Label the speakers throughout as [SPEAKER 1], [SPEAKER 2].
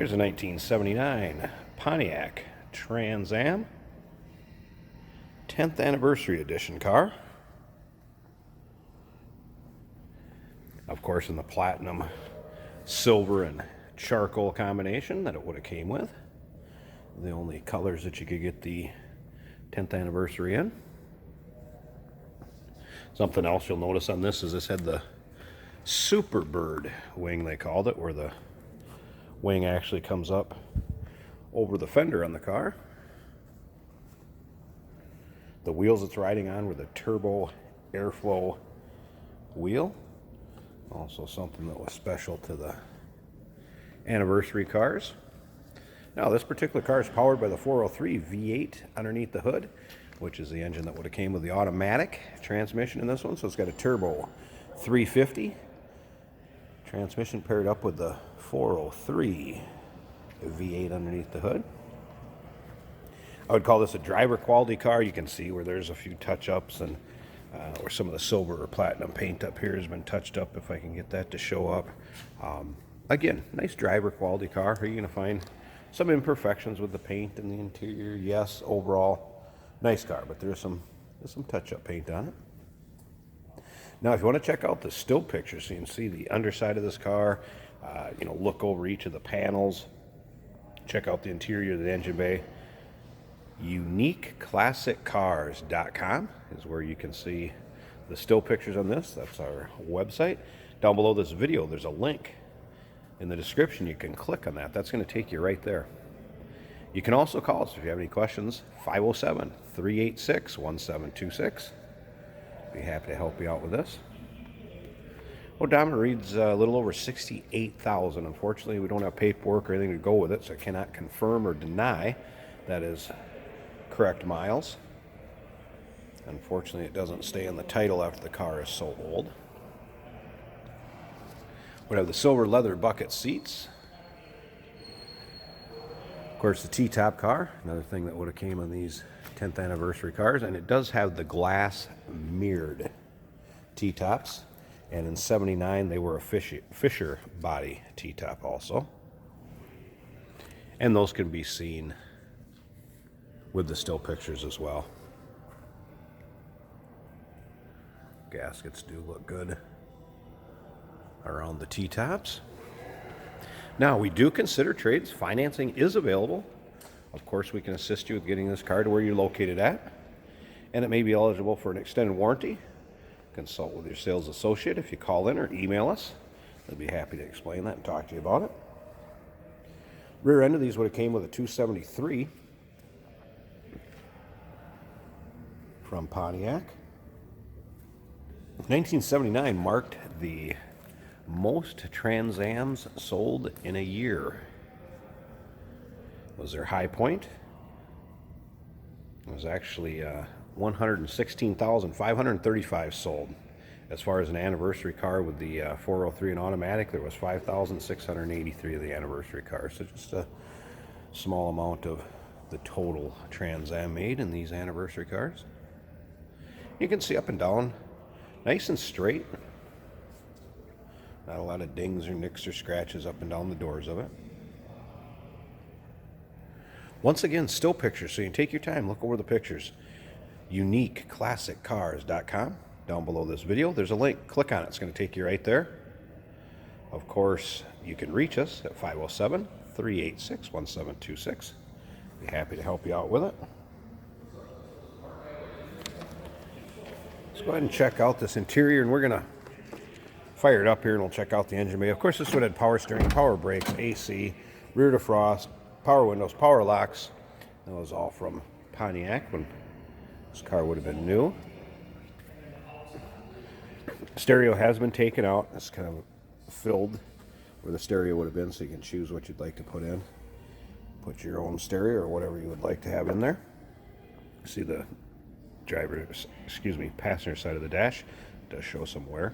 [SPEAKER 1] Here's a 1979 Pontiac Trans Am 10th Anniversary Edition car. Of course, in the platinum, silver, and charcoal combination that it would have came with. The only colors that you could get the 10th anniversary in. Something else you'll notice on this is this had the Super Bird wing, they called it, where the wing actually comes up over the fender on the car. The wheels it's riding on were the turbo airflow wheel. Also something that was special to the anniversary cars. Now this particular car is powered by the 403 V8 underneath the hood, which is the engine that would have came with the automatic transmission in this one. So it's got a turbo 350 transmission paired up with the 403 V8 underneath the hood. I would call this a driver quality car. You can see where there's a few touch-ups and where some of the silver or platinum paint up here has been touched up, if I can get that to show up. Again, nice driver quality car. Are you going to find some imperfections with the paint and the interior? Yes, overall nice car, but there's some touch-up paint on it. Now, if you want to check out the still pictures, so you can see the underside of this car, look over each of the panels, check out the interior of the engine bay. UniqueClassicCars.com is where you can see the still pictures on this. That's our website. Down below this video, there's a link in the description. You can click on that. That's going to take you right there. You can also call us if you have any questions, 507-386-1726. Be happy to help you out with this. Odometer reads a little over 68,000. Unfortunately, we don't have paperwork or anything to go with it, so I cannot confirm or deny that is correct miles. Unfortunately, it doesn't stay in the title after the car is so old. We have the silver leather bucket seats. Of course, the T-top car, another thing that would have came on these 10th anniversary cars, and it does have the glass mirrored T-tops. And in '79, they were a Fisher body T-top also. And those can be seen with the still pictures as well. Gaskets do look good around the T-tops. Now, we do consider trades. Financing is available. Of course, we can assist you with getting this car to where you're located at. And it may be eligible for an extended warranty. Consult with your sales associate if you call in or email us. They'll be happy to explain that and talk to you about it. Rear end of these would have came with a 273 from Pontiac. 1979 marked the most Trans Ams sold in a year. Was their high point. It was actually 116,535 sold. As far as an anniversary car with the 403 and automatic, there was 5,683 of the anniversary cars. So just a small amount of the total Trans Am made in these anniversary cars. You can see up and down, nice and straight. Not a lot of dings or nicks or scratches up and down the doors of it. Once again, still pictures, so you can take your time, look over the pictures. UniqueClassicCars.com. Down below this video, there's a link. Click on it. It's going to take you right there. Of course, you can reach us at 507-386-1726. Be happy to help you out with it. Let's go ahead and check out this interior, and we're going to fire it up here, and we'll check out the engine bay. Of course, this would have power steering, power brakes, AC, rear defrost, power windows, power locks. That was all from Pontiac when this car would have been new. Stereo has been taken out. It's kind of filled where the stereo would have been, so you can choose what you'd like to put in. Put your own stereo or whatever you would like to have in there. See the passenger side of the dash. It does show some wear.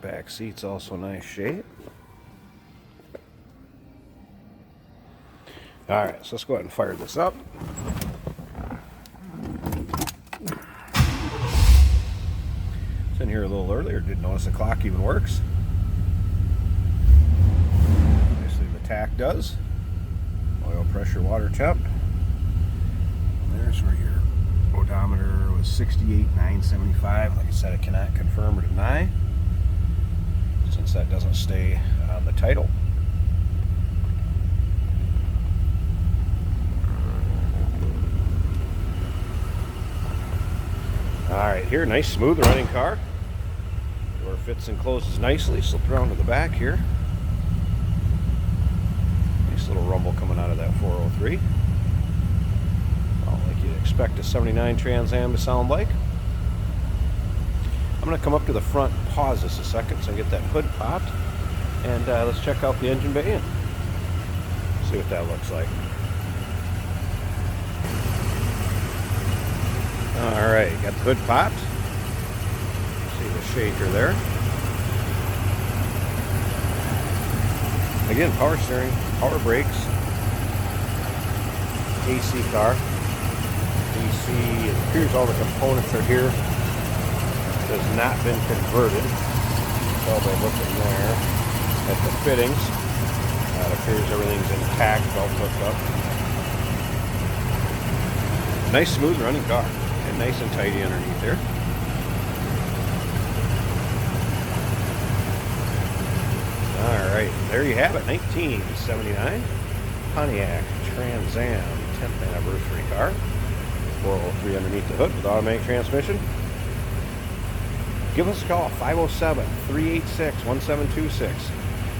[SPEAKER 1] Back seat's also nice shape. All right, so let's go ahead and fire this up. It's in here a little earlier. Didn't notice the clock even works. Pontiac does. Oil pressure, water temp. There's where your odometer was 68,975. Like I said, I cannot confirm or deny since that doesn't stay on the title. Alright, here, nice smooth running car. Door fits and closes nicely. Slip around to the back here. Nice little rumble coming out of that 403. Well, like you'd expect a 79 Trans Am to sound like. I'm going to come up to the front, pause this a second so I get that hood popped, and let's check out the engine bay and see what that looks like. Alright, got the hood popped. See the shaker there. Again, power steering, power brakes, AC car. You see, it appears all the components are here. It has not been converted. Tell by looking there at the fittings. It appears everything's intact, all hooked up. Nice smooth running car. And nice and tidy underneath there. Alright, there you have it. 1979 Pontiac Trans Am 10th anniversary car. 403 underneath the hood with automatic transmission. Give us a call, 507-386-1726.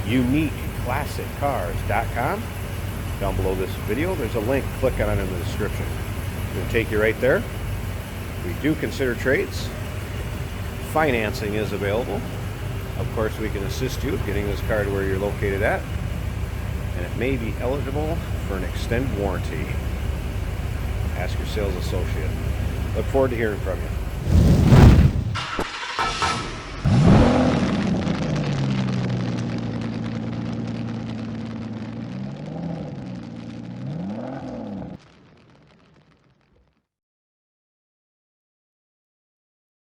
[SPEAKER 1] UniqueClassicCars.com. Down below this video, there's a link. Click on it in the description. It's going to take you right there. We do consider trades. Financing is available. Of course, we can assist you getting this car to where you're located at. And it may be eligible for an extended warranty. Ask your sales associate. Look forward to hearing from you.